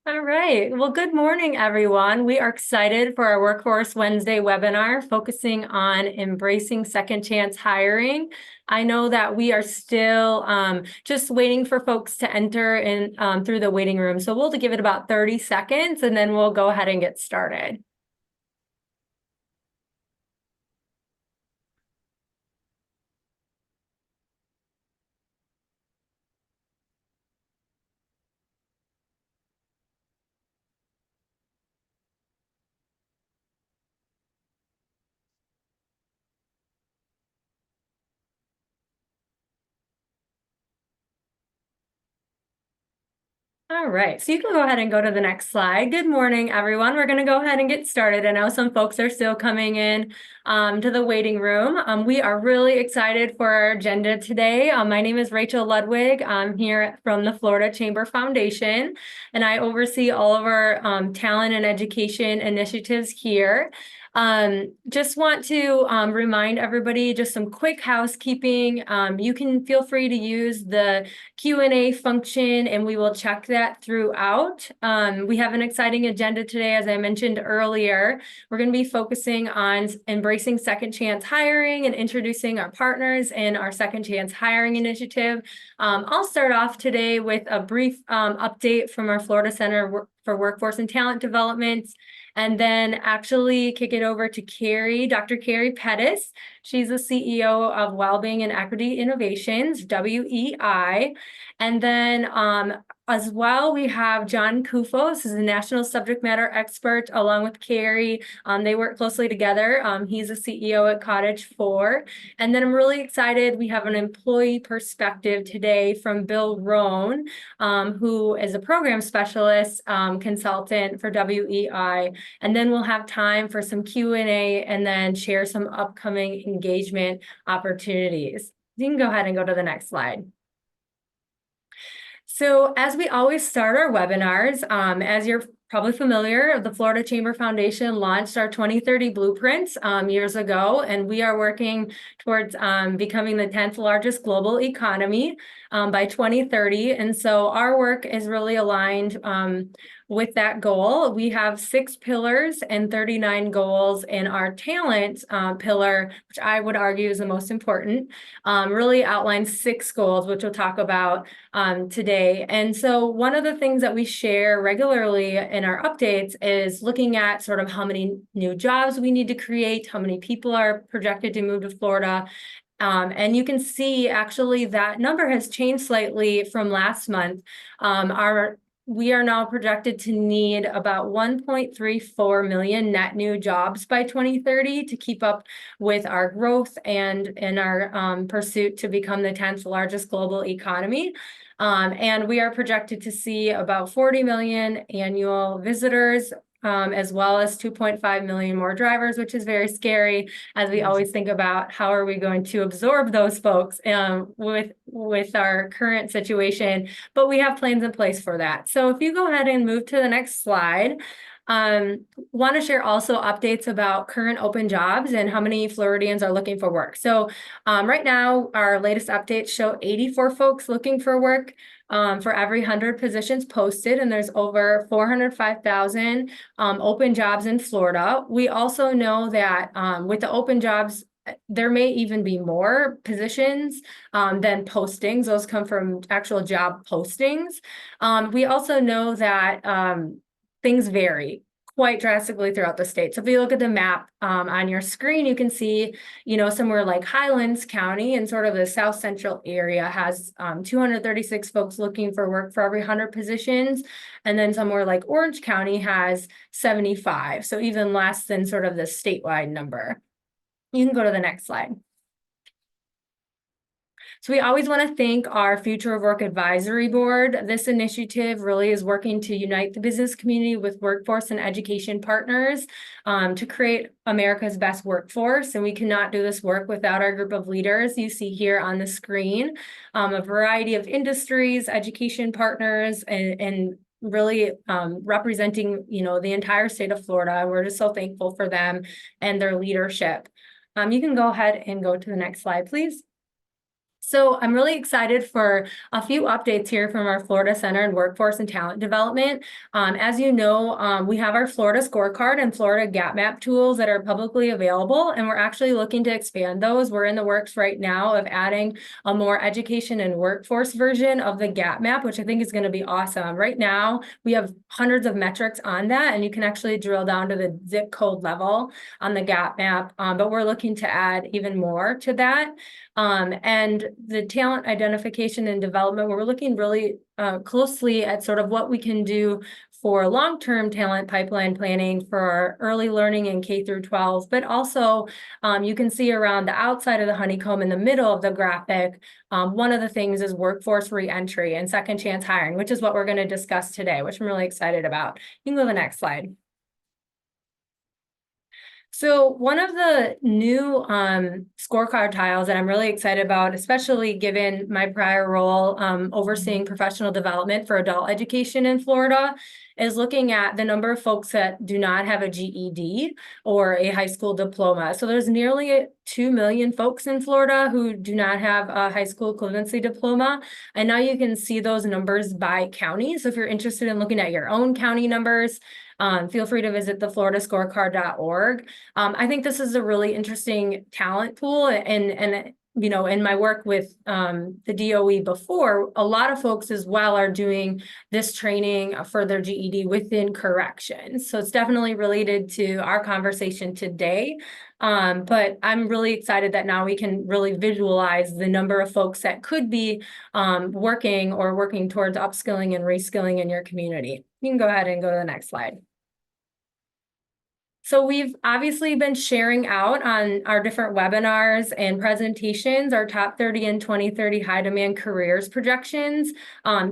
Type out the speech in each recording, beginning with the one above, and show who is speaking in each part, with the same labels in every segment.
Speaker 1: All right. Well, good morning, everyone. We are excited for our Workforce Wednesday webinar focusing on embracing second chance hiring. I know that we are still just waiting for folks to enter in through the waiting room. So we'll give it about 30 seconds and then we'll go ahead and get started. All right, so you can go ahead and go to the next slide. Good morning, everyone. We're going to go ahead and get started. I know some folks are still coming in to the waiting room. We are really excited for our agenda today. My name is Rachel Ludwig. I'm here from the Florida Chamber Foundation, and I oversee all of our talent and education initiatives here. Just want to remind everybody just some quick housekeeping. You can feel free to use the Q&A function and we will check that throughout. We have an exciting agenda today, as I mentioned earlier. We're going to be focusing on embracing second chance hiring and introducing our partners in our second chance hiring initiative. I'll start off today with a brief update from our Florida Center for Workforce and Talent Development, and then actually kick it over to Carrie, Dr. Carrie Pettis. She's the CEO of Wellbeing and Equity Innovations, WEI. And then as well, we have John Kufos, who's a national subject matter expert, along with Carrie. They work closely together. He's a CEO at Cottage 4. And then I'm really excited. We have an employee perspective today from Bill Rohn, who is a program specialist consultant for WEI. And then we'll have time for some Q&A and then share some upcoming engagement opportunities. You can go ahead and go to the next slide. So as we always start our webinars, as you're probably familiar, the Florida Chamber Foundation launched our 2030 blueprints years ago, and we are working towards becoming the 10th largest global economy by 2030. And so our work is really aligned with that goal. We have 6 pillars and 39 goals, and our talent pillar, which I would argue is the most important, really outlines 6 goals, which we'll talk about today. And so one of the things that we share regularly in our updates is looking at sort of how many new jobs we need to create, how many people are projected to move to Florida. And you can see actually that number has changed slightly from last month. We are now projected to need about 1.34 million net new jobs by 2030 to keep up with our growth and in our pursuit to become the 10th largest global economy. And we are projected to see about 40 million annual visitors, as well as 2.5 million more drivers, which is very scary as we always think about how are we going to absorb those folks with our current situation, but we have plans in place for that. So if you go ahead and move to the next slide, want to share also updates about current open jobs and how many Floridians are looking for work. So right now, our latest updates show 84 folks looking for work for every 100 positions posted, and there's over 405,000 open jobs in Florida. We also know that with the open jobs, there may even be more positions than postings. Those come from actual job postings. We also know that things vary quite drastically throughout the state. So if you look at the map on your screen, you can see, somewhere like Highlands County and sort of the South Central area has 236 folks looking for work for every 100 positions. And then somewhere like Orange County has 75. So even less than sort of the statewide number. You can go to the next slide. So we always want to thank our Future of Work Advisory Board. This initiative really is working to unite the business community with workforce and education partners to create America's best workforce. And we cannot do this work without our group of leaders you see here on the screen, a variety of industries, education partners, and really representing, the entire state of Florida. We're just so thankful for them and their leadership. You can go ahead and go to the next slide, please. So I'm really excited for a few updates here from our Florida Center in Workforce and Talent Development. As you know, we have our Florida Scorecard and Florida Gap Map tools that are publicly available, and we're actually looking to expand those. We're in the works right now of adding a more education and workforce version of the Gap Map, which I think is going to be awesome. Right now, we have hundreds of metrics on that, and you can actually drill down to the zip code level on the Gap Map, but we're looking to add even more to that. And the talent identification and development, we're looking really closely at sort of what we can do for long-term talent pipeline planning for our early learning in K through 12, but also you can see around the outside of the honeycomb in the middle of the graphic, one of the things is workforce reentry and second chance hiring, which is what we're going to discuss today, which I'm really excited about. You can go to the next slide. So one of the new scorecard tiles that I'm really excited about, especially given my prior role overseeing professional development for adult education in Florida, is looking at the number of folks that do not have a GED or a high school diploma. So there's nearly 2 million folks in Florida who do not have a high school equivalency diploma. And now you can see those numbers by county. So if you're interested in looking at your own county numbers, feel free to visit the floridascorecard.org. I think this is a really interesting talent pool, and you know, in my work with the DOE before, a lot of folks as well are doing this training for their GED within corrections. So it's definitely related to our conversation today. But I'm really excited that now we can really visualize the number of folks that could be working towards upskilling and reskilling in your community. You can go ahead and go to the next slide. So we've obviously been sharing out on our different webinars and presentations, our top 30 and 2030 high demand careers projections.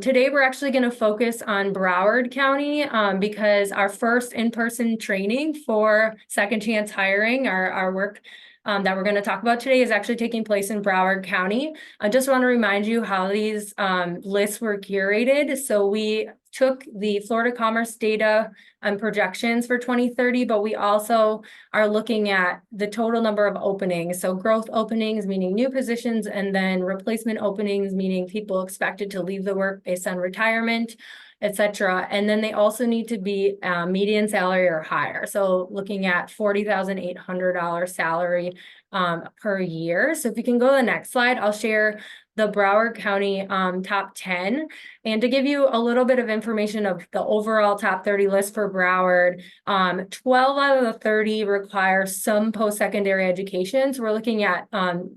Speaker 1: Today, we're actually going to focus on Broward County because our first in-person training for second chance hiring, our work that we're going to talk about today is actually taking place in Broward County. I just want to remind you how these lists were curated. So we took the Florida Commerce data and projections for 2030, but we also are looking at the total number of openings. So growth openings, meaning new positions, and then replacement openings, meaning people expected to leave the work based on retirement, etc. And then they also need to be median salary or higher. So looking at $40,800 salary per year. So if you can go to the next slide, I'll share the Broward County top 10. And to give you a little bit of information of the overall top 30 list for Broward, 12 out of the 30 require some post-secondary education. So we're looking at,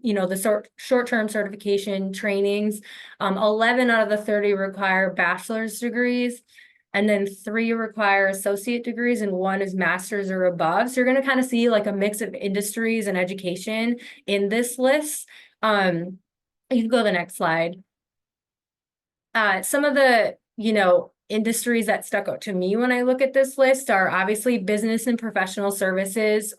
Speaker 1: you know, the short-term certification trainings. 11 out of the 30 require bachelor's degrees. And then 3 require associate degrees and 1 is master's or above. So you're going to kind of see like a mix of industries and education in this list. You can go to the next slide. Some of the, you know, industries that stuck out to me when I look at this list are obviously business and professional services.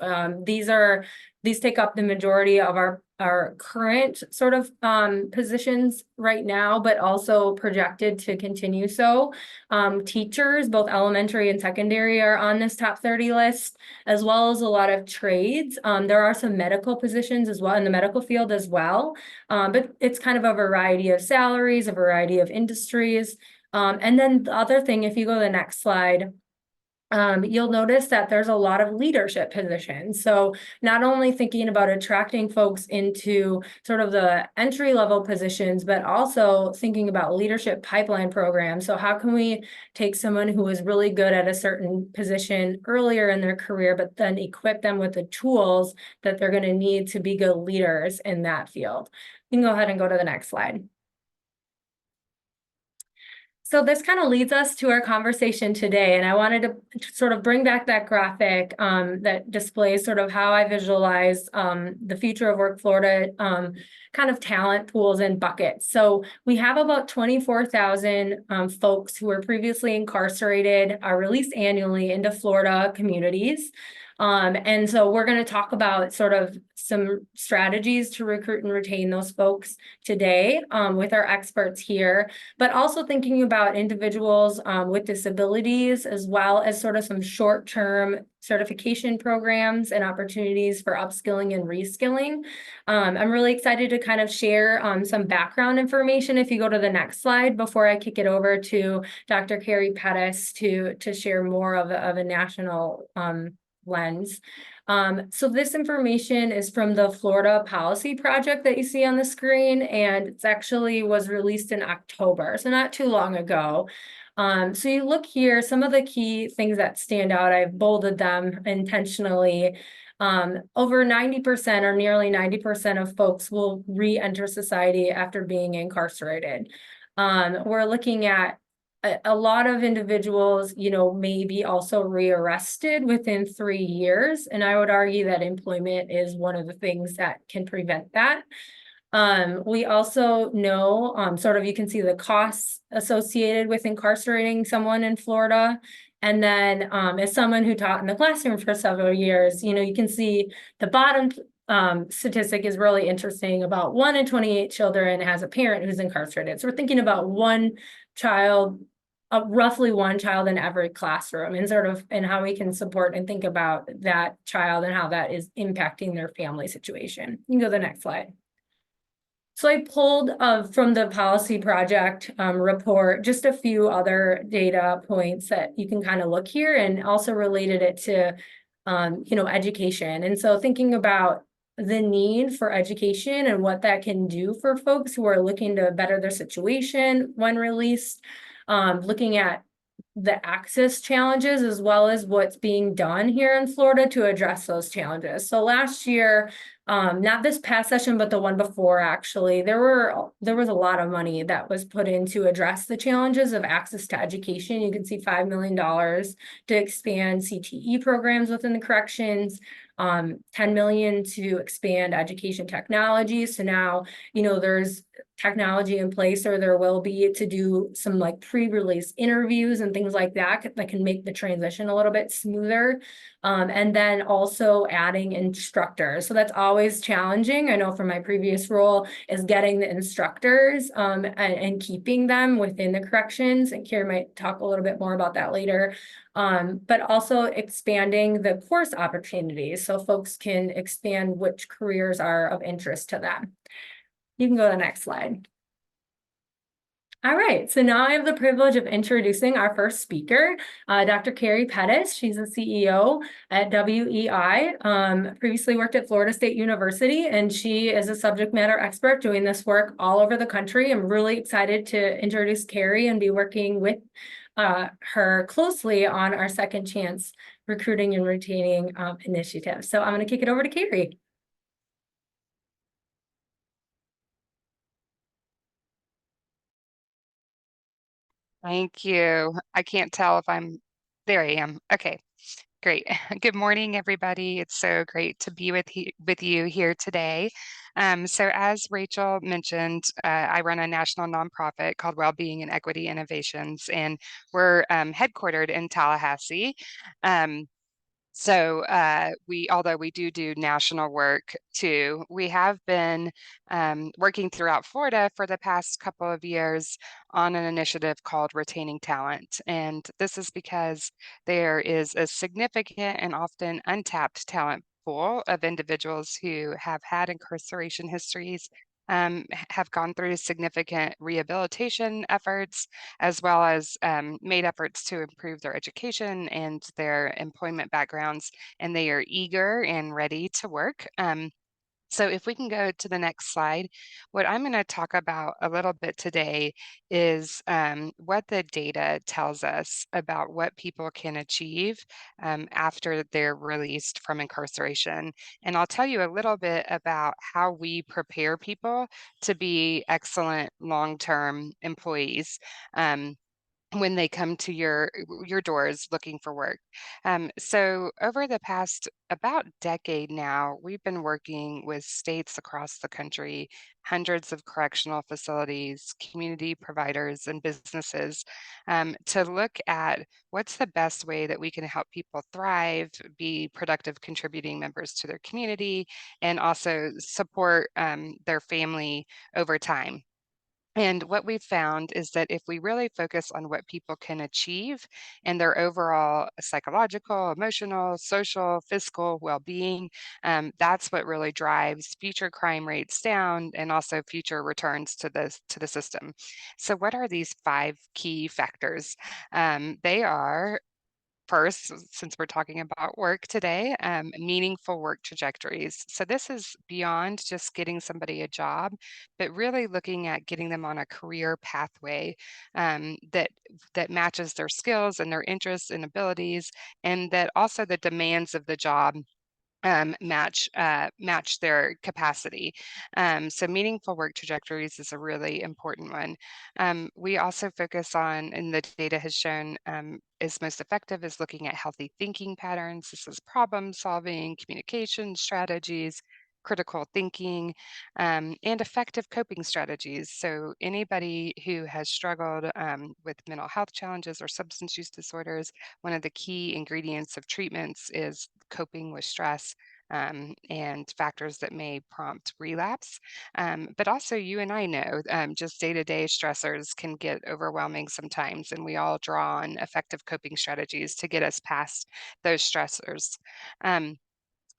Speaker 1: These take up the majority of our current sort of positions right now, but also projected to continue so. Teachers, both elementary and secondary, are on this top 30 list, as well as a lot of trades. There are some medical positions as well in the medical field as well, but it's kind of a variety of salaries, a variety of industries. And then the other thing, if you go to the next slide, you'll notice that there's a lot of leadership positions. So not only thinking about attracting folks into sort of the entry-level positions, but also thinking about leadership pipeline programs. So how can we take someone who is really good at a certain position earlier in their career, but then equip them with the tools that they're going to need to be good leaders in that field? You can go ahead and go to the next slide. So this kind of leads us to our conversation today, and I wanted to sort of bring back that graphic that displays sort of how I visualize the future of Work Florida kind of talent pools and buckets. So we have about 24,000 folks who were previously incarcerated, are released annually into Florida communities. And so we're going to talk about sort of some strategies to recruit and retain those folks today with our experts here, but also thinking about individuals with disabilities, as well as sort of some short-term certification programs and opportunities for upskilling and reskilling. I'm really excited to kind of share some background information if you go to the next slide before I kick it over to Dr. Carrie Pettis to share more of a national lens. So this information is from the Florida Policy Project that you see on the screen, and it's actually was released in October, so not too long ago. So you look here, some of the key things that stand out, I've bolded them intentionally. Over 90% or nearly 90% of folks will re-enter society after being incarcerated. We're looking at a lot of individuals, may be also rearrested within 3 years. And I would argue that employment is one of the things that can prevent that. We also know, sort of, you can see the costs associated with incarcerating someone in Florida. And then as someone who taught in the classroom for several years, you can see the bottom statistic is really interesting. About 1 in 28 children has a parent who's incarcerated. So we're thinking about one child, roughly one child in every classroom, and sort of, and how we can support and think about that child and how that is impacting their family situation. You can go to the next slide. So I pulled from the policy project report just a few other data points that you can kind of look here, and also related it to education. And so thinking about the need for education and what that can do for folks who are looking to better their situation when released, looking at the access challenges as well as what's being done here in Florida to address those challenges. So last year, not this past session, but the one before, actually, there was a lot of money that was put in to address the challenges of access to education. You can see $5 million to expand CTE programs within the corrections, 10 million to expand education technology. So now, there's technology in place, or there will be, to do some like pre-release interviews and things like that that can make the transition a little bit smoother. And then also adding instructors. So that's always challenging. I know from my previous role is getting the instructors and keeping them within the corrections. And Carrie might talk a little bit more about that later. But also expanding the course opportunities so folks can expand which careers are of interest to them. You can go to the next slide. All right, so now I have the privilege of introducing our first speaker, Dr. Carrie Pettis. She's the CEO at WEI, previously worked at Florida State University, and she is a subject matter expert doing this work all over the country. I'm really excited to introduce Carrie and be working with her closely on our Second Chance recruiting and retaining initiative. So I'm going to kick it over to Carrie.
Speaker 2: Thank you. I can't tell if there I am. Okay, great. Good morning, everybody. It's so great to be with you here today. So as Rachel mentioned, I run a national nonprofit called Wellbeing and Equity Innovations, and we're headquartered in Tallahassee. So although we do national work too, we have been working throughout Florida for the past couple of years on an initiative called Retaining Talent. And this is because there is a significant and often untapped talent pool of individuals who have had incarceration histories, have gone through significant rehabilitation efforts, as well as made efforts to improve their education and their employment backgrounds, and they are eager and ready to work. So if we can go to the next slide, what I'm going to talk about a little bit today is what the data tells us about what people can achieve after they're released from incarceration. And I'll tell you a little bit about how we prepare people to be excellent long-term employees. when they come to your doors looking for work. So over the past about decade now, we've been working with states across the country, hundreds of correctional facilities, community providers, and businesses to look at what's the best way that we can help people thrive, be productive contributing members to their community, and also support their family over time. And what we've found is that if we really focus on what people can achieve and their overall psychological, emotional, social, fiscal well-being, that's what really drives future crime rates down and also future returns to the system. So, what are these five key factors? They are first, since we're talking about work today, meaningful work trajectories. So this is beyond just getting somebody a job, but really looking at getting them on a career pathway that matches their skills and their interests and abilities, and that also the demands of the job match their capacity. So meaningful work trajectories is a really important one. We also focus on, and the data has shown is most effective, is looking at healthy thinking patterns. This is problem solving, communication strategies, critical thinking, and effective coping strategies. So anybody who has struggled with mental health challenges or substance use disorders, one of the key ingredients of treatments is coping with stress and factors that may prompt relapse. But also, you and I know just day to day stressors can get overwhelming sometimes, and we all draw on effective coping strategies to get us past those stressors. Um,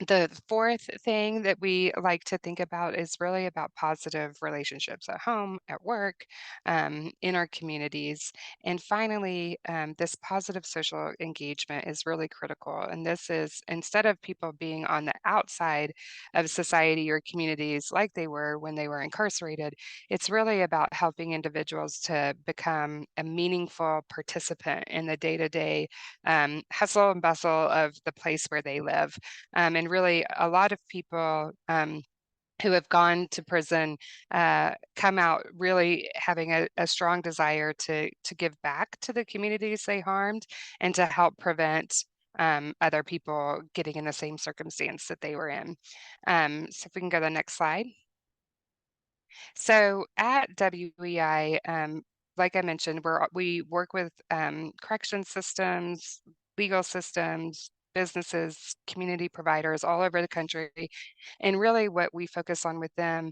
Speaker 2: the fourth thing that we like to think about is really about positive relationships at home, at work, in our communities. And finally, this positive social engagement is really critical. And this is instead of people being on the outside of society or communities like they were when they were incarcerated, it's really about helping individuals to become a meaningful participant in the day to day hustle and bustle of the place where they live. And really, a lot of people who have gone to prison come out really having a strong desire to give back to the communities they harmed and to help prevent other people getting in the same circumstance that they were in. So if we can go to the next slide. So at WEI, like I mentioned, we work with correction systems, legal systems, businesses, community providers all over the country. And really what we focus on with them,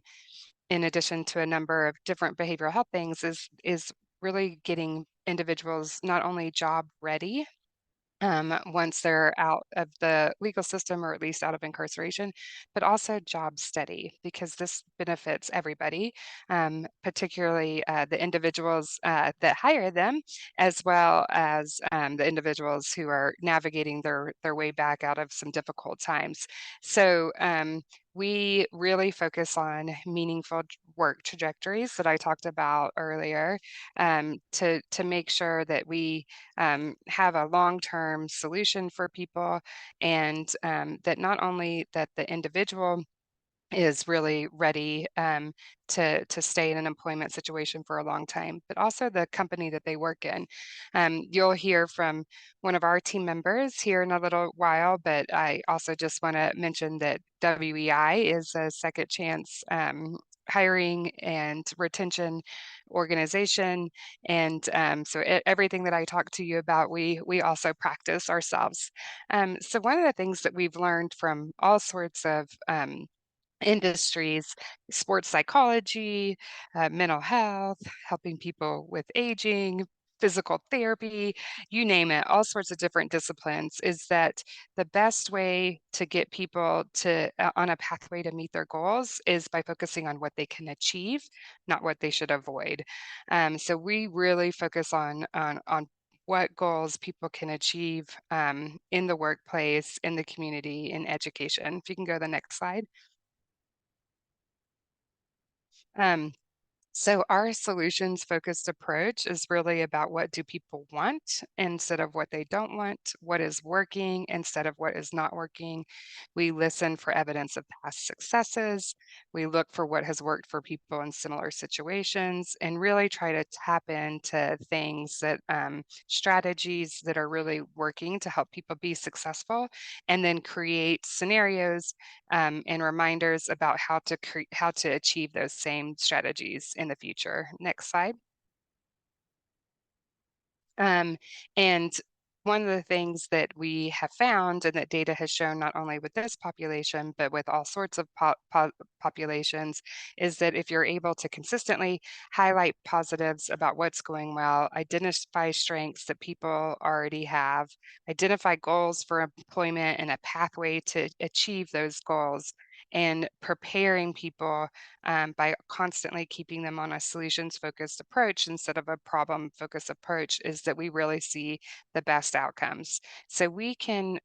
Speaker 2: in addition to a number of different behavioral health things, is really getting individuals not only job ready, once they're out of the legal system or at least out of incarceration, but also job steady because this benefits everybody, particularly the individuals that hire them, as well as the individuals who are navigating their way back out of some difficult times. So we really focus on meaningful work trajectories that I talked about earlier to make sure that we have a long-term solution for people and that not only that the individual is really ready to stay in an employment situation for a long time, but also the company that they work in. You'll hear from one of our team members here in a little while, but I also just want to mention that WEI is a second chance hiring and retention organization. And so everything that I talked to you about, we also practice ourselves. So one of the things that we've learned from all sorts of industries, sports psychology, mental health, helping people with aging, physical therapy, you name it, all sorts of different disciplines, is that the best way to get people to on a pathway to meet their goals is by focusing on what they can achieve, not what they should avoid. So we really focus on what goals people can achieve in the workplace, in the community, in education. If you can go to the next slide. Um, So our solutions focused approach is really about what do people want instead of what they don't want, what is working instead of what is not working. We listen for evidence of past successes. We look for what has worked for people in similar situations and really try to tap into things that strategies that are really working to help people be successful, and then create scenarios and reminders about how to achieve those same strategies in the future. Next slide. Um, and one of the things that we have found and that data has shown not only with this population, but with all sorts of populations, is that if you're able to consistently highlight positives about what's going well, identify strengths that people already have, identify goals for employment and a pathway to achieve those goals, and preparing people by constantly keeping them on a solutions focused approach instead of a problem focused approach, is that we really see the best outcomes. So we can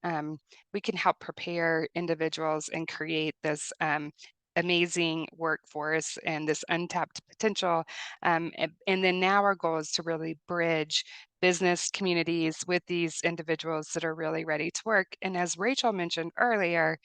Speaker 2: help prepare individuals and create this amazing workforce and this untapped potential. And then now our goal is to really bridge business communities with these individuals that are really ready to work. And as Rachel mentioned earlier,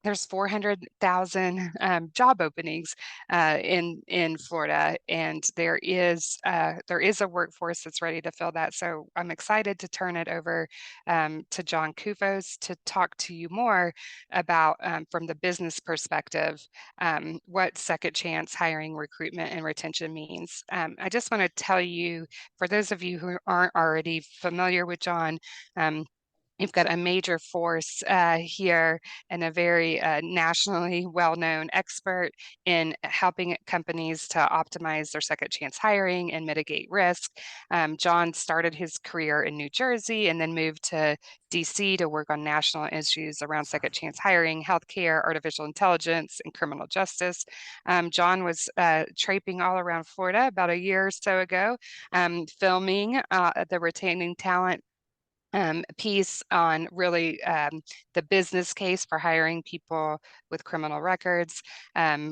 Speaker 2: there's 400,000 job openings in Florida, and there is a workforce that's ready to fill that. So I'm excited to turn it over to John Kufos to talk to you more about, from the business perspective, what second chance hiring, recruitment, and retention means. I just want to tell you, for those of you who aren't already familiar with John, you've got a major force here and a very nationally well-known expert in helping companies to optimize their second chance hiring and mitigate risk. John started his career in New Jersey and then moved to DC to work on national issues around second chance hiring, healthcare, artificial intelligence, and criminal justice. John was traipsing all around Florida about a year or so ago, filming the retaining talent piece on really the business case for hiring people with criminal records.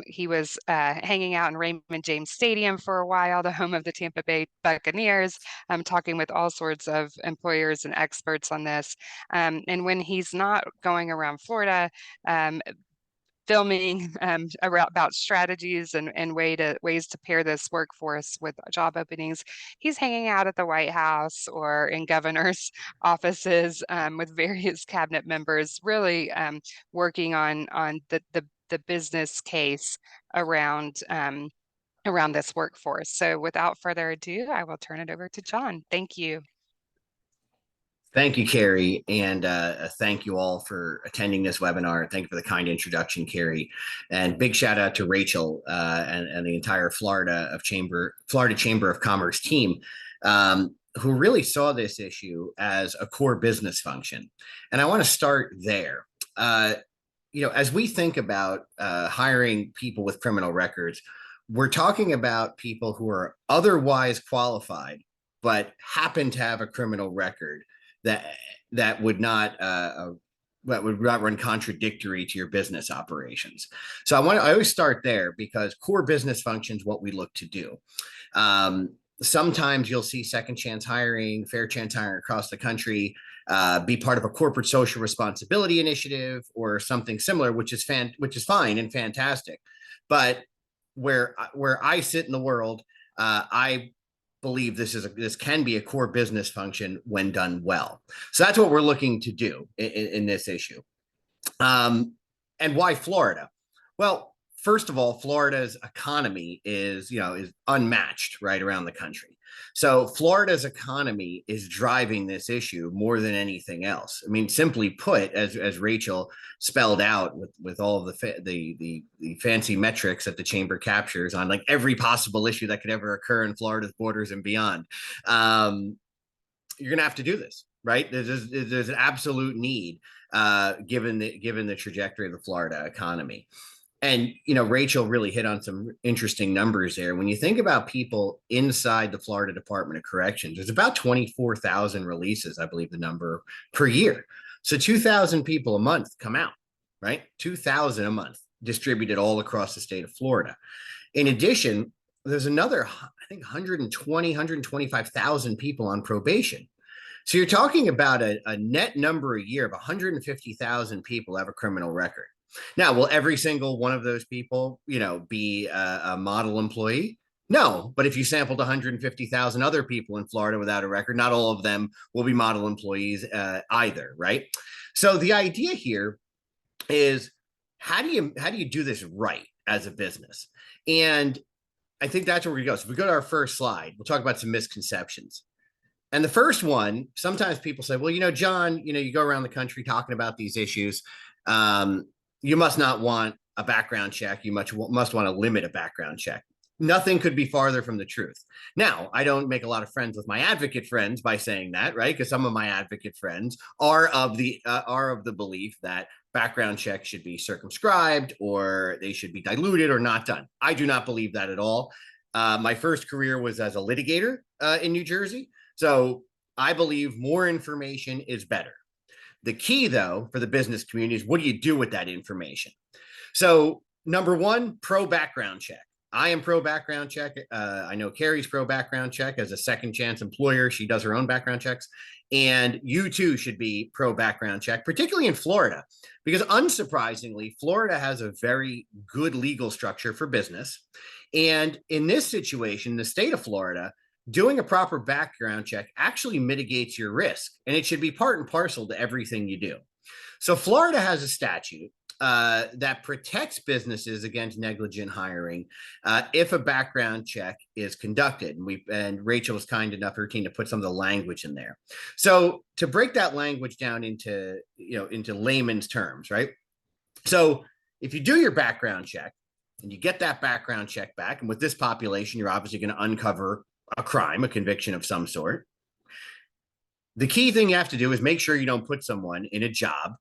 Speaker 2: He was hanging out in Raymond James Stadium for a while, the home of the Tampa Bay Buccaneers, talking with all sorts of employers and experts on this. And when he's not going around Florida, filming about strategies and ways to pair this workforce with job openings, he's hanging out at the White House or in governors' offices with various cabinet members, really working on the business case around around this workforce. So without further ado, I will turn it over to John. Thank you.
Speaker 3: Thank you, Carrie, and thank you all for attending this webinar. Thank you for the kind introduction, Carrie, and big shout out to Rachel and the entire Florida Chamber of Commerce team, who really saw this issue as a core business function. And I want to start there. As we think about hiring people with criminal records, we're talking about people who are otherwise qualified but happen to have a criminal record that would not run contradictory to your business operations. So I always start there because core business functions what we look to do. Sometimes you'll see second chance hiring, fair chance hiring across the country be part of a corporate social responsibility initiative or something similar, which is fine and fantastic. But where I sit in the world, I believe this can be a core business function when done well. So that's what we're looking to do in this issue. And why Florida? Well, first of all, Florida's economy is unmatched right around the country. So Florida's economy is driving this issue more than anything else. I mean, simply put, as Rachel spelled out with all of the fancy metrics that the chamber captures on like every possible issue that could ever occur in Florida's borders and beyond, you're going to have to do this, right? There's an absolute need given the trajectory of the Florida economy. And, Rachel really hit on some interesting numbers there. When you think about people inside the Florida Department of Corrections, there's about 24,000 releases, I believe the number, per year. So 2,000 people a month come out, right? 2,000 a month distributed all across the state of Florida. In addition, there's another, I think 120, 125,000 people on probation. So you're talking about a net number a year of 150,000 people have a criminal record. Now, will every single one of those people, be a model employee? No, but if you sampled 150,000 other people in Florida without a record, not all of them will be model employees either, right? So the idea here is how do you do this right as a business? And I think that's where we go. So if we go to our first slide, we'll talk about some misconceptions. And the first one, sometimes people say, well, John, you go around the country talking about these issues. You must not want a background check. You must want to limit a background check. Nothing could be farther from the truth. Now, I don't make a lot of friends with my advocate friends by saying that, right? Because some of my advocate friends are of the belief that background checks should be circumscribed or they should be diluted or not done. I do not believe that at all. My first career was as a litigator in New Jersey. So I believe more information is better. The key, though, for the business community is what do you do with that information? So number one, pro background check. I am pro background check. I know Carrie's pro background check as a second chance employer. She does her own background checks. And you too should be pro background check, particularly in Florida, because unsurprisingly, Florida has a very good legal structure for business. And in this situation, the state of Florida, doing a proper background check actually mitigates your risk, and it should be part and parcel to everything you do. So Florida has a statute that protects businesses against negligent hiring if a background check is conducted. And Rachel was kind enough, her team, to put some of the language in there. So to break that language down into layman's terms, right? So if you do your background check and you get that background check back, and with this population, you're obviously going to uncover a crime, a conviction of some sort. The key thing you have to do is make sure you don't put someone in a job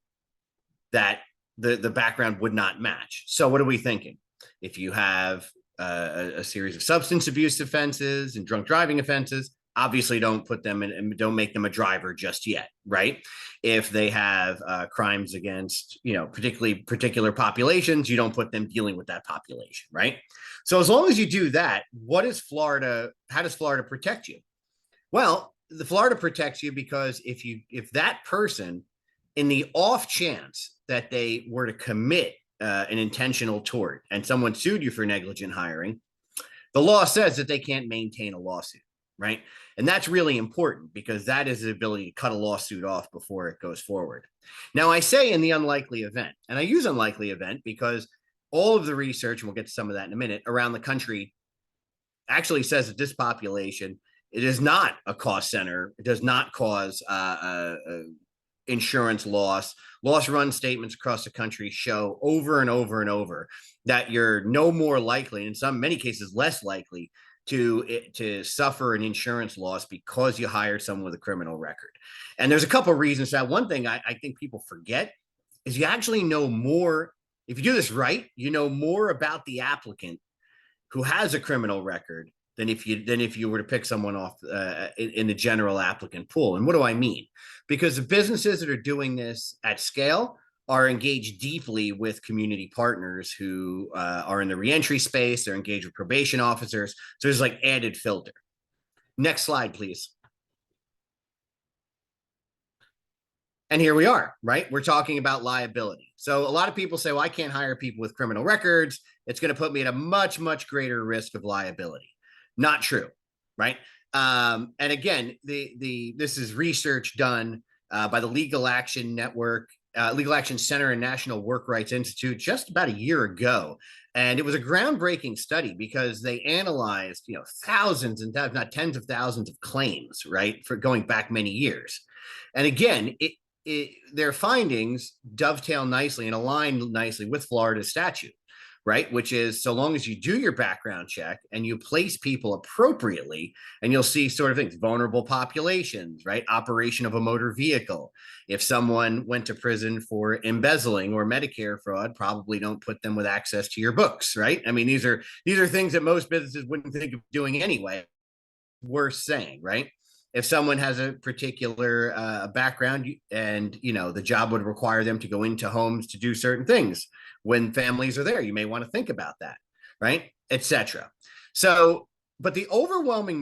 Speaker 3: that the background would not match. So what are we thinking? If you have a series of substance abuse offenses and drunk driving offenses, obviously don't put them in and don't make them a driver just yet, right? If they have crimes against, particular populations, you don't put them dealing with that population, right? So as long as you do that, how does Florida protect you? Well, the Florida protects you because if that person, in the off chance that they were to commit an intentional tort and someone sued you for negligent hiring, the law says that they can't maintain a lawsuit, right? And that's really important because that is the ability to cut a lawsuit off before it goes forward. Now, I say in the unlikely event, and I use unlikely event because all of the research, and we'll get to some of that in a minute, around the country actually says that this population, it is not a cost center. It does not cause insurance loss. Loss run statements across the country show over and over and over that you're no more likely, in many cases less likely, to suffer an insurance loss because you hired someone with a criminal record. And there's a couple of reasons for that. One thing I think people forget is you actually know more. If you do this right, you know more about the applicant who has a criminal record than if you were to pick someone off in the general applicant pool. And what do I mean? Because the businesses that are doing this at scale are engaged deeply with community partners who are in the reentry space. They're engaged with probation officers. So there's like added filter. Next slide, please. And here we are, right? We're talking about liability. So a lot of people say, well, I can't hire people with criminal records. It's going to put me at a much, much greater risk of liability. Not true, right? And again, this is research done by the Legal Action Network, Legal Action Center and National Work Rights Institute just about a year ago. And it was a groundbreaking study because they analyzed, thousands and not tens of thousands of claims, right, for going back many years. And again, their findings dovetail nicely and align nicely with Florida's statute, right? Which is, so long as you do your background check and you place people appropriately, and you'll see sort of things, vulnerable populations, right? Operation of a motor vehicle. If someone went to prison for embezzling or Medicare fraud, probably don't put them with access to your books, right? I mean, these are things that most businesses wouldn't think of doing anyway. Worth saying, right? If someone has a particular background and, the job would require them to go into homes to do certain things when families are there, you may want to think about that. right, etc. So, but the overwhelming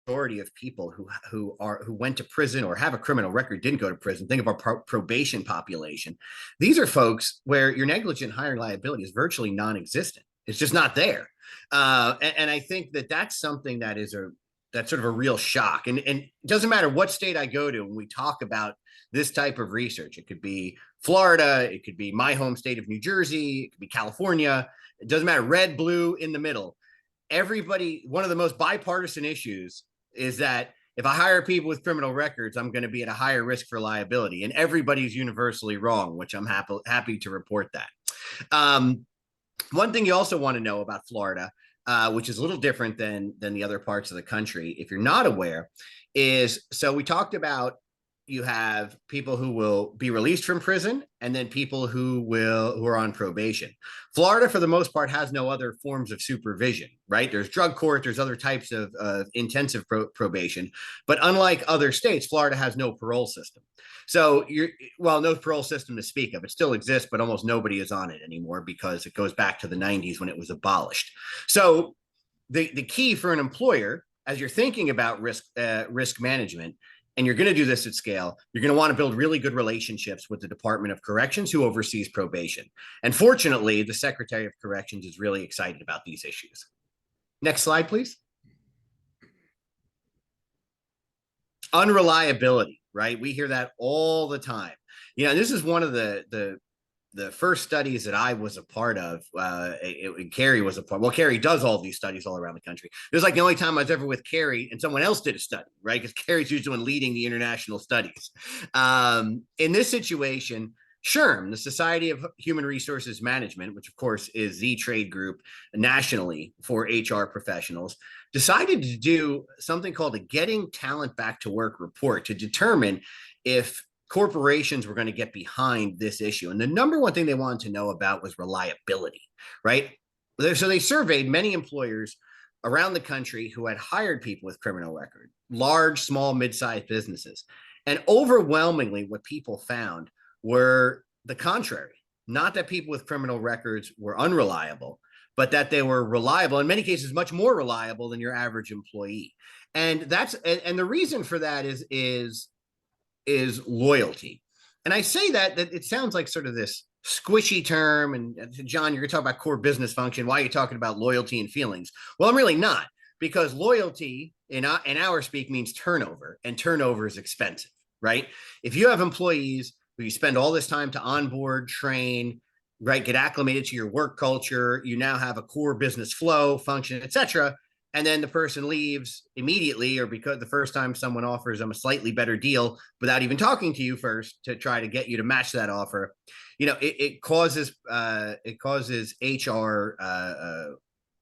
Speaker 3: majority of people who went to prison or have a criminal record didn't go to prison. Think of our probation population. These are folks where your negligent hiring liability is virtually non-existent. It's just not there. And I think that that's something that's sort of a real shock. And it doesn't matter what state I go to when we talk about this type of research. It could be Florida, it could be my home state of New Jersey, it could be California. It doesn't matter, red, blue, in the middle. Everybody, one of the most bipartisan issues is that if I hire people with criminal records, I'm going to be at a higher risk for liability. And everybody's universally wrong, which I'm happy to report that. One thing you also want to know about Florida, which is a little different than the other parts of the country, if you're not aware, is so we talked about you have people who will be released from prison and then people who are on probation. Florida, for the most part, has no other forms of supervision, right? There's drug court, there's other types of intensive probation, but unlike other states, Florida has no parole system. So no parole system to speak of. It still exists, but almost nobody is on it anymore because it goes back to the 90s when it was abolished. So the key for an employer, as you're thinking about risk management, and you're going to do this at scale, you're going to want to build really good relationships with the Department of Corrections, who oversees probation. And fortunately, the Secretary of Corrections is really excited about these issues. Next slide, please. Unreliability, right? We hear that all the time. This is one of the first studies that I was a part of. Carrie was a part. Well, Carrie does all these studies all around the country. It was like the only time I was ever with Carrie and someone else did a study, right? Because Carrie's usually leading the international studies. In this situation, SHRM, the Society of Human Resources Management, which of course is the trade group nationally for HR professionals, decided to do something called a Getting Talent Back to Work report to determine if corporations were going to get behind this issue. And the number one thing they wanted to know about was reliability, right? So they surveyed many employers around the country who had hired people with criminal record, large, small, mid-sized businesses. And overwhelmingly, what people found were the contrary. Not that people with criminal records were unreliable, but that they were reliable, in many cases, much more reliable than your average employee. And the reason for that is loyalty. And I say that it sounds like sort of this squishy term. And John, you're going to talk about core business function. Why are you talking about loyalty and feelings? Well, I'm really not, because loyalty in our speak means turnover, and turnover is expensive, right? If you have employees who you spend all this time to onboard, train, right, get acclimated to your work culture, you now have a core business flow, function, etc., and then the person leaves immediately, or because the first time someone offers them a slightly better deal without even talking to you first to try to get you to match that offer, it causes HR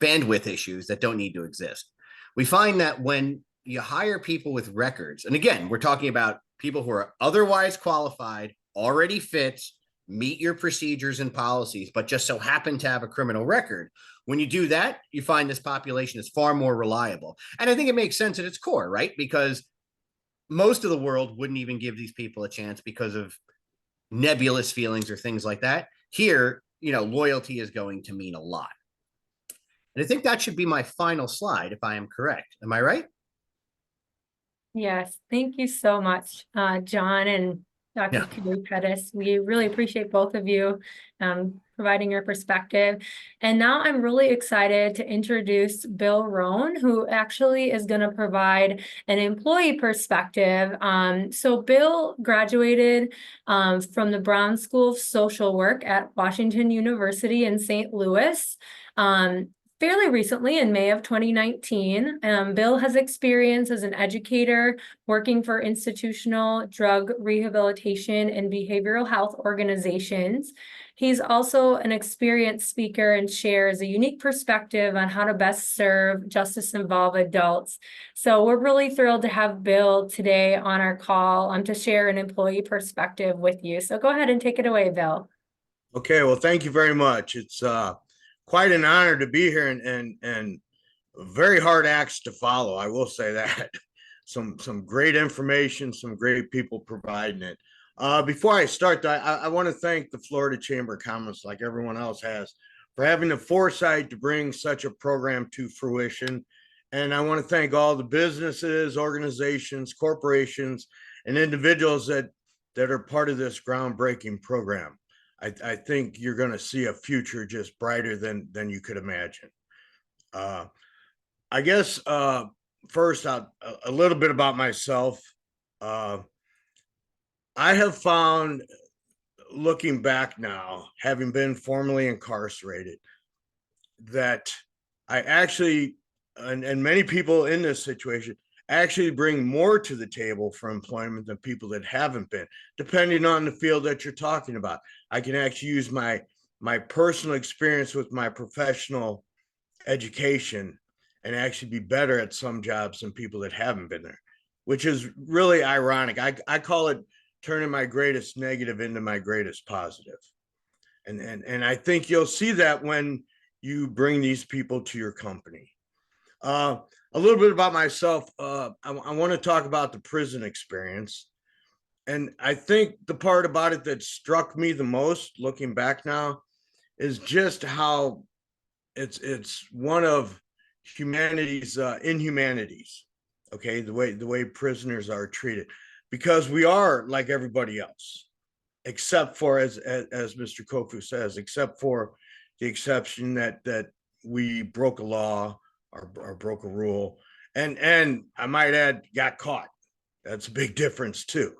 Speaker 3: bandwidth issues that don't need to exist. We find that when you hire people with records, and again, we're talking about people who are otherwise qualified, already fit, meet your procedures and policies, but just so happen to have a criminal record. When you do that, you find this population is far more reliable. And I think it makes sense at its core, right? Because most of the world wouldn't even give these people a chance because of nebulous feelings or things like that. Here, loyalty is going to mean a lot. And I think that should be my final slide, if I am correct. Am I right?
Speaker 1: Yes, thank you so much, John and Dr. Carrie Pettis. We really appreciate both of you providing your perspective. And now I'm really excited to introduce Bill Rohn, who actually is going to provide an employee perspective. So Bill graduated from the Brown School of Social Work at Washington University in St. Louis. Fairly recently, in May of 2019, Bill has experience as an educator working for institutional drug rehabilitation and behavioral health organizations. He's also an experienced speaker and shares a unique perspective on how to best serve justice-involved adults. So we're really thrilled to have Bill today on our call to share an employee perspective with you. So go ahead and take it away, Bill.
Speaker 4: Okay, well, thank you very much. It's quite an honor to be here, and very hard acts to follow. I will say that. Some great information, some great people providing it. Before I start, I want to thank the Florida Chamber of Commerce, like everyone else has, for having the foresight to bring such a program to fruition. And I want to thank all the businesses, organizations, corporations, and individuals that are part of this groundbreaking program. I think you're going to see a future just brighter than you could imagine. I guess first, a little bit about myself. I have found, looking back now, having been formerly incarcerated, that I actually, and many people in this situation, actually bring more to the table for employment than people that haven't been, depending on the field that you're talking about. I can actually use my personal experience with my professional education and actually be better at some jobs than people that haven't been there, which is really ironic. I call it turning my greatest negative into my greatest positive. And I think you'll see that when you bring these people to your company. A little bit about myself. I want to talk about the prison experience. And I think the part about it that struck me the most, looking back now, is just how it's one of humanity's inhumanities. Okay, the way prisoners are treated, because we are like everybody else, except for, as Mr. Kofu says, except for the exception that we broke a law or broke a rule, and I might add, got caught. That's a big difference too.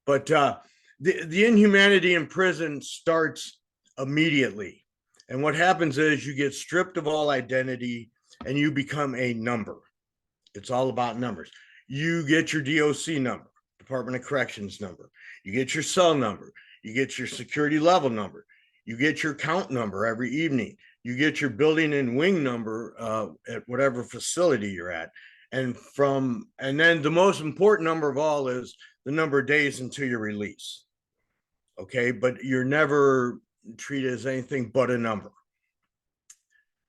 Speaker 4: But the inhumanity in prison starts immediately, and what happens is you get stripped of all identity and you become a number. It's all about numbers. You get your DOC number, Department of Corrections number. You get your cell number. You get your security level number. You get your count number every evening. You get your building and wing number at whatever facility you're at. And then the most important number of all is the number of days until your release. Okay, but you're never treated as anything but a number.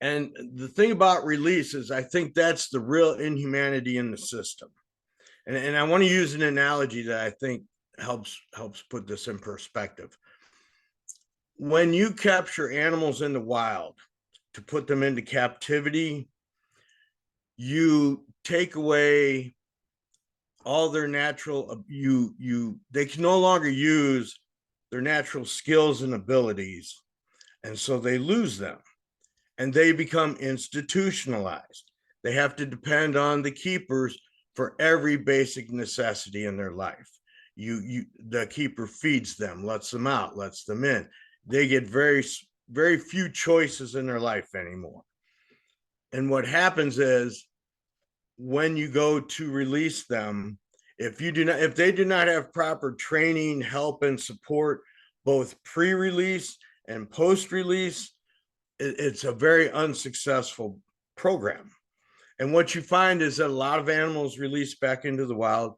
Speaker 4: And the thing about release is, I think that's the real inhumanity in the system. And I want to use an analogy that I think helps put this in perspective. When you capture animals in the wild to put them into captivity, you take away all their natural, they can no longer use their natural skills and abilities, and so they lose them and they become institutionalized. They have to depend on the keepers for every basic necessity in their life. The keeper feeds them, lets them out, lets them in. They get very few choices in their life anymore. And what happens is, when you go to release them, if they do not have proper training, help, and support, both pre-release and post-release, it's a very unsuccessful program. And what you find is that a lot of animals released back into the wild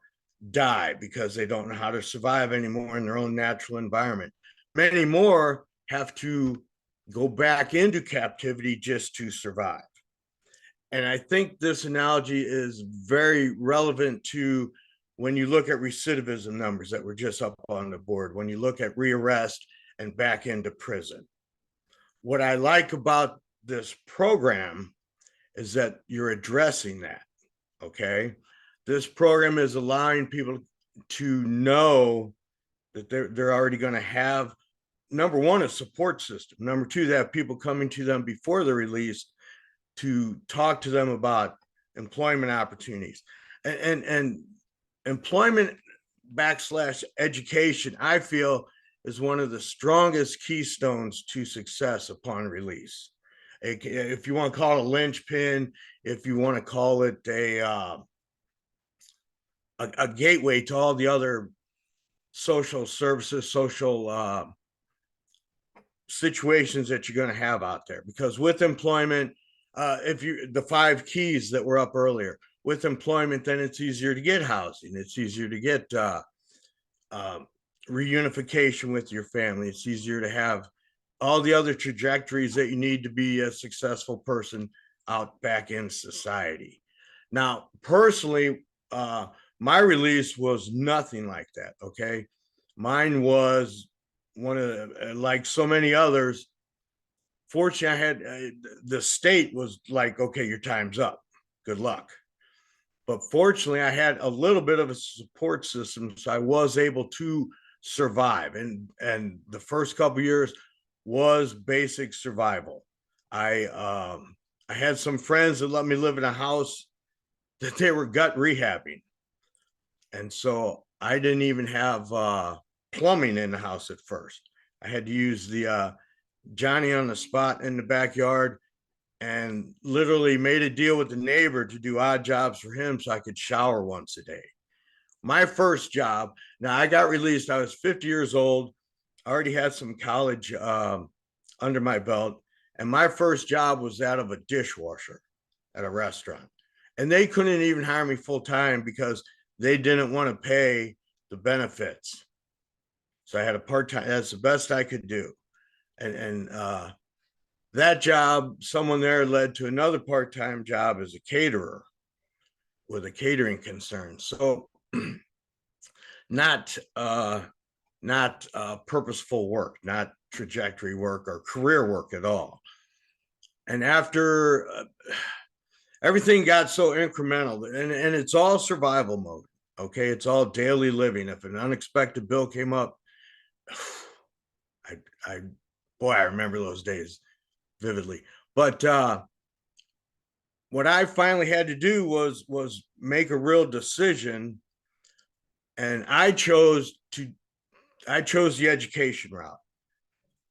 Speaker 4: die because they don't know how to survive anymore in their own natural environment. Many more have to go back into captivity just to survive. And I think this analogy is very relevant to when you look at recidivism numbers that were just up on the board, when you look at rearrest and back into prison. What I like about this program is that you're addressing that, okay? This program is allowing people to know that they're already going to have, number one, a support system. Number two, they have people coming to them before they're released to talk to them about employment opportunities. And employment / education, I feel, is one of the strongest keystones to success upon release. If you want to call it a linchpin, if you want to call it a gateway to all the other social services, social situations that you're going to have out there. Because with employment, the 5 keys that were up earlier, with employment, then it's easier to get housing. It's easier to get reunification with your family. It's easier to have all the other trajectories that you need to be a successful person out back in society. Now, personally, my release was nothing like that. Okay. Mine was one of the, like so many others. Fortunately, I had the state was like, okay, your time's up. Good luck. But fortunately, I had a little bit of a support system, so I was able to survive. And the first couple years was basic survival. I had some friends that let me live in a house that they were gut rehabbing, and so I didn't even have plumbing in the house at first. I had to use the Johnny on the spot in the backyard, and literally made a deal with the neighbor to do odd jobs for him so I could shower once a day. My first job, now I got released, I was 50 years old, I already had some college under my belt, and my first job was that of a dishwasher at a restaurant. And they couldn't even hire me full time because they didn't want to pay the benefits. So I had a part time, that's the best I could do. And that job, someone there led to another part-time job as a caterer with a catering concern. So not purposeful work, not trajectory work or career work at all. And after everything got so incremental, and it's all survival mode. Okay, it's all daily living. If an unexpected bill came up, I boy, I remember those days vividly. But what I finally had to do was make a real decision, and I chose the education route.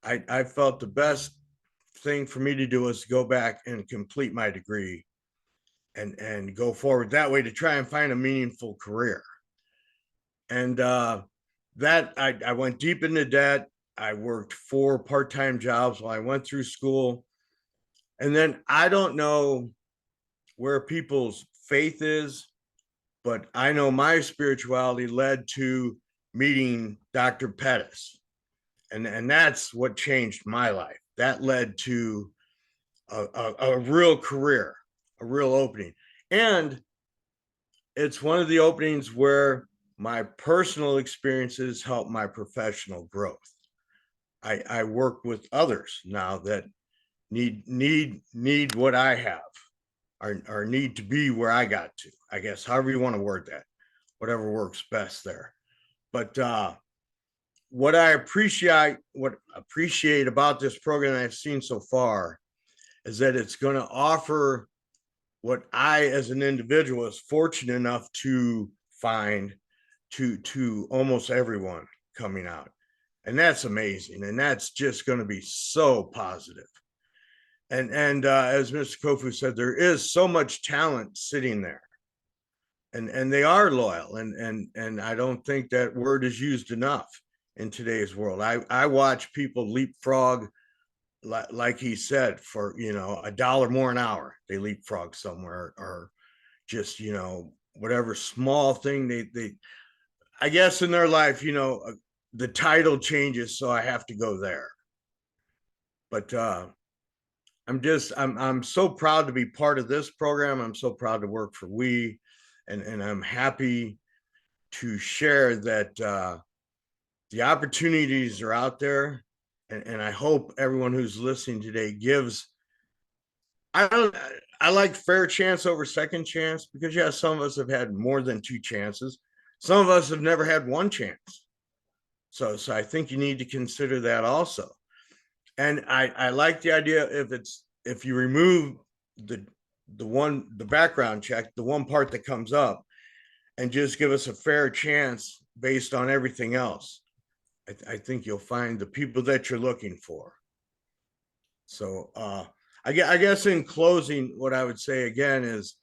Speaker 4: I felt the best thing for me to do was to go back and complete my degree and go forward that way to try and find a meaningful career. And that I went deep into debt. I worked 4 part-time jobs while I went through school. And then I don't know where people's faith is, but I know my spirituality led to meeting Dr. Pettis. And that's what changed my life. That led to a real career, a real opening. And it's one of the openings where my personal experiences help my professional growth. I work with others now that need what I have, or need to be where I got to, I guess, however you want to word that, whatever works best there. But what I appreciate about this program that I've seen so far is that it's going to offer what I, as an individual, was fortunate enough to find to almost everyone coming out. And that's amazing. And that's just going to be so positive. And as Mr. Kofu said, there is so much talent sitting there, and they are loyal. And I don't think that word is used enough in today's world. I watch people leapfrog, like he said, for $1 more an hour. They leapfrog somewhere, or just whatever small thing they I guess in their life, the title changes, so I have to go there. But I'm so proud to be part of this program. I'm so proud to work for WE, and I'm happy to share that the opportunities are out there, and I hope everyone who's listening today gives. I like fair chance over second chance, because some of us have had more than 2 chances. Some of us have never had 1 chance. So I think you need to consider that also. And I like the idea, if you remove the background check, the one part that comes up, and just give us a fair chance based on everything else, I think you'll find the people that you're looking for. So I guess in closing, what I would say again is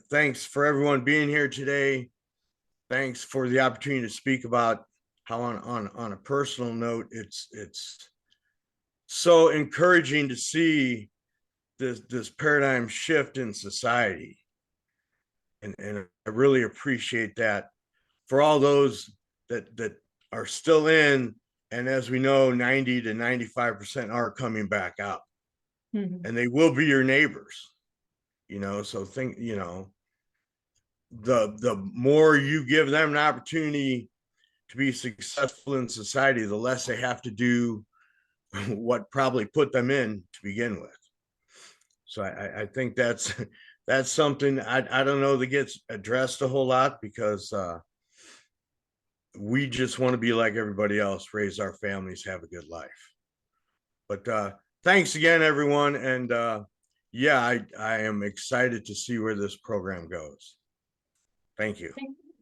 Speaker 4: thanks for everyone being here today. Thanks for the opportunity to speak about how on a personal note, it's so encouraging to see this paradigm shift in society. And I really appreciate that for all those that are still in, and as we know, 90 to 95% are coming back out. Mm-hmm. And they will be your neighbors, so think, the more you give them an opportunity to be successful in society, the less they have to do what probably put them in to begin with. So I think that's something I don't know that gets addressed a whole lot, because we just want to be like everybody else, raise our families, have a good life. But thanks again, everyone. And yeah, I am excited to see where this program goes. Thank you.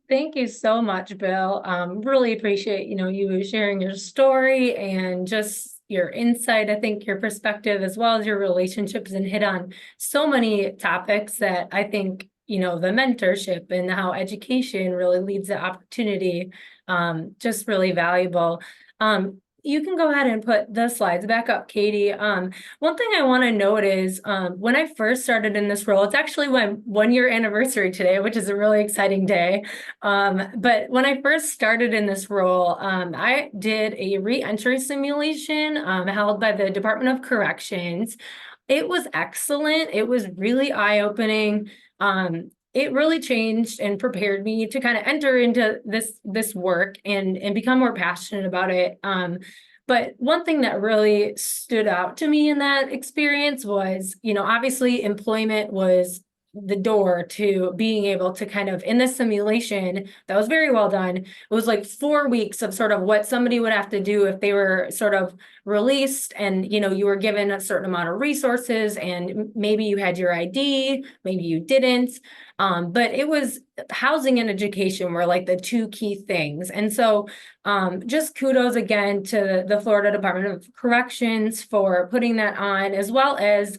Speaker 1: Thank you so much, Bill. Really appreciate, you sharing your story and just your insight. I think your perspective, as well as your relationships, and hit on so many topics that I think, the mentorship and how education really leads to opportunity, just really valuable. You can go ahead and put the slides back up, Katie. One thing I want to note is when I first started in this role, it's actually my 1-year anniversary today, which is a really exciting day. But when I first started in this role, I did a re-entry simulation held by the Department of Corrections. It was excellent. It was really eye-opening. It really changed and prepared me to kind of enter into this work and become more passionate about it. But one thing that really stood out to me in that experience was, obviously employment was the door to being able to kind of, in this simulation that was very well done, it was like 4 weeks of sort of what somebody would have to do if they were sort of released, and you were given a certain amount of resources, and maybe you had your ID, maybe you didn't. But it was housing and education were like the 2 key things. And so just kudos again to the Florida Department of Corrections for putting that on, as well as,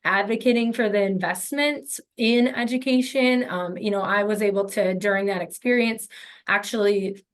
Speaker 1: advocating for the investments in education. I was able to, during that experience, actually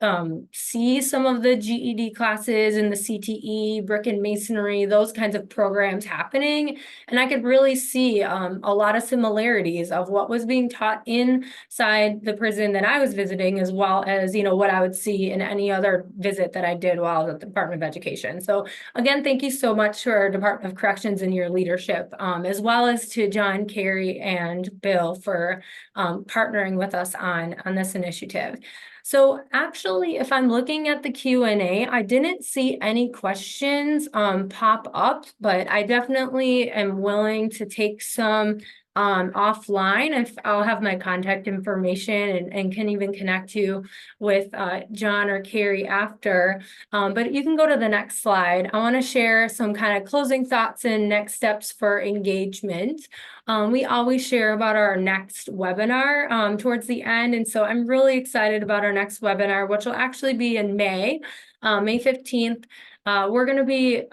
Speaker 1: see some of the GED classes and the CTE, brick and masonry, those kinds of programs happening. And I could really see a lot of similarities of what was being taught inside the prison that I was visiting, as well as, what I would see in any other visit that I did while I was at the Department of Education. So again, thank you so much to our Department of Corrections and your leadership, as well as to John, Carrie, and Bill for partnering with us on this initiative. So actually, if I'm looking at the Q&A, I didn't see any questions pop up, but I definitely am willing to take some offline. If I'll have my contact information and can even connect you with John or Carrie after. But you can go to the next slide. I want to share some kind of closing thoughts and next steps for engagement. We always share about our next webinar towards the end. And so I'm really excited about our next webinar, which will actually be in May 15th. We're going to be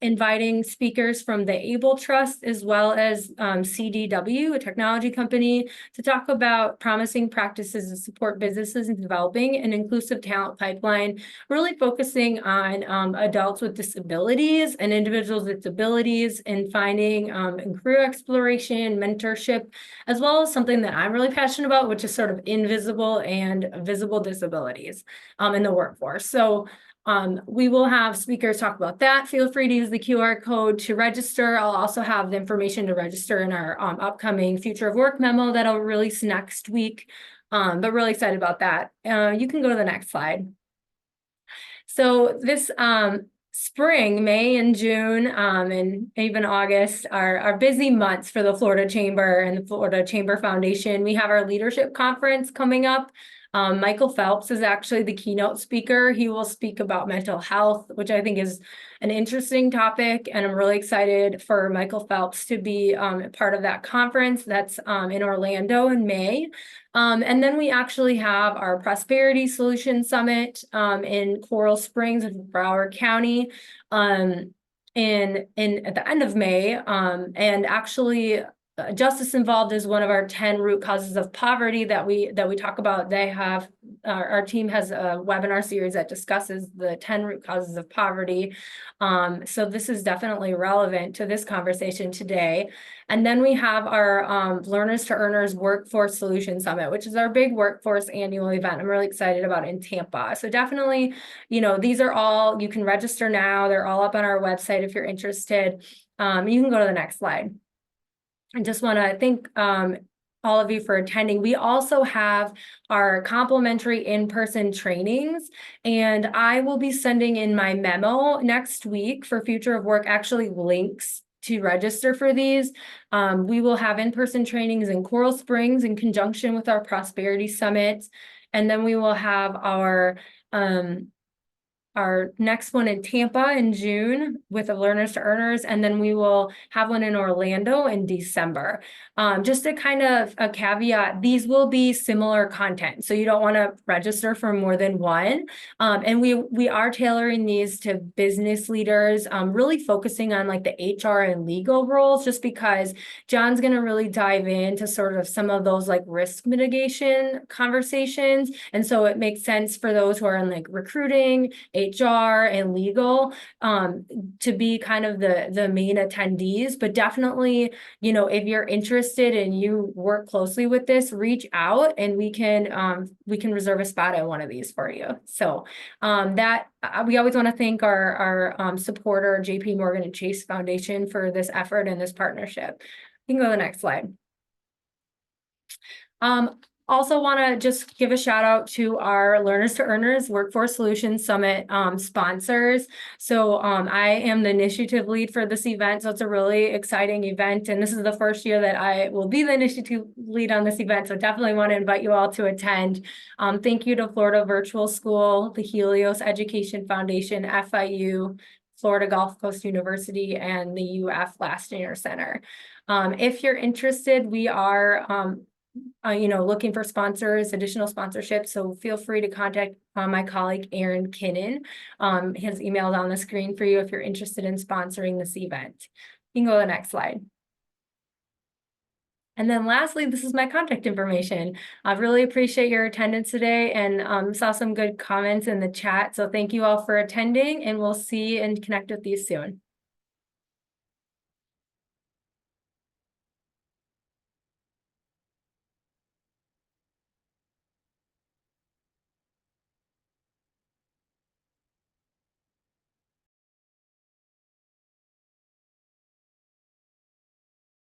Speaker 1: inviting speakers from the Able Trust, as well as CDW, a technology company, to talk about promising practices to support businesses in developing an inclusive talent pipeline, really focusing on adults with disabilities and individuals with disabilities, and finding in career exploration, mentorship, as well as something that I'm really passionate about, which is sort of invisible and visible disabilities in the workforce. So we will have speakers talk about that. Feel free to use the QR code to register. I'll also have the information to register in our upcoming Future of Work memo that I'll release next week. But really excited about that. You can go to the next slide. So this spring, May and June, and even August are busy months for the Florida Chamber and the Florida Chamber Foundation. We have our leadership conference coming up. Michael Phelps is actually the keynote speaker. He will speak about mental health, which I think is an interesting topic. And I'm really excited for Michael Phelps to be part of that conference. That's in Orlando in May. And then we actually have our Prosperity Solution Summit in Coral Springs in Broward County at the end of May. And actually, Justice Involved is one of our 10 root causes of poverty that we talk about. They have our team has a webinar series that discusses the 10 root causes of poverty. So this is definitely relevant to this conversation today. And then we have our Learners to Earners Workforce Solution Summit, which is our big workforce annual event. I'm really excited about in Tampa. So definitely, these are all, you can register now. They're all up on our website if you're interested. You can go to the next slide. I just want to thank all of you for attending. We also have our complimentary in-person trainings, and I will be sending in my memo next week for Future of Work, actually links to register for these. We will have in-person trainings in Coral Springs in conjunction with our Prosperity Summit. And then we will have our next one in Tampa in June with the Learners to Earners, and then we will have one in Orlando in December. Just a kind of a caveat, these will be similar content, so you don't want to register for more than one. And we are tailoring these to business leaders, really focusing on like the HR and legal roles, just because John's going to really dive into sort of some of those like risk mitigation conversations. And so it makes sense for those who are in like recruiting, HR and legal, to be kind of the main attendees. But definitely, you know, if you're interested and you work closely with this, reach out and we can reserve a spot at one of these for you. So we always want to thank our supporter, JP Morgan and Chase Foundation, for this effort and this partnership. You can go to the next slide. Also want to just give a shout out to our Learners to Earners Workforce Solutions Summit sponsors. So I am the initiative lead for this event. So it's a really exciting event. And this is the first year that I will be the initiative lead on this event. So definitely want to invite you all to attend. Thank you to Florida Virtual School, the Helios Education Foundation, FIU, Florida Gulf Coast University, and the UF Lastinger Center. If you're interested, we are looking for sponsors, additional sponsorships. So feel free to contact my colleague, Aaron Kinnan. His email is on the screen for you if you're interested in sponsoring this event. You can go to the next slide. And then lastly, this is my contact information. I really appreciate your attendance today and saw some good comments in the chat. So thank you all for attending, and we'll see and connect with you soon.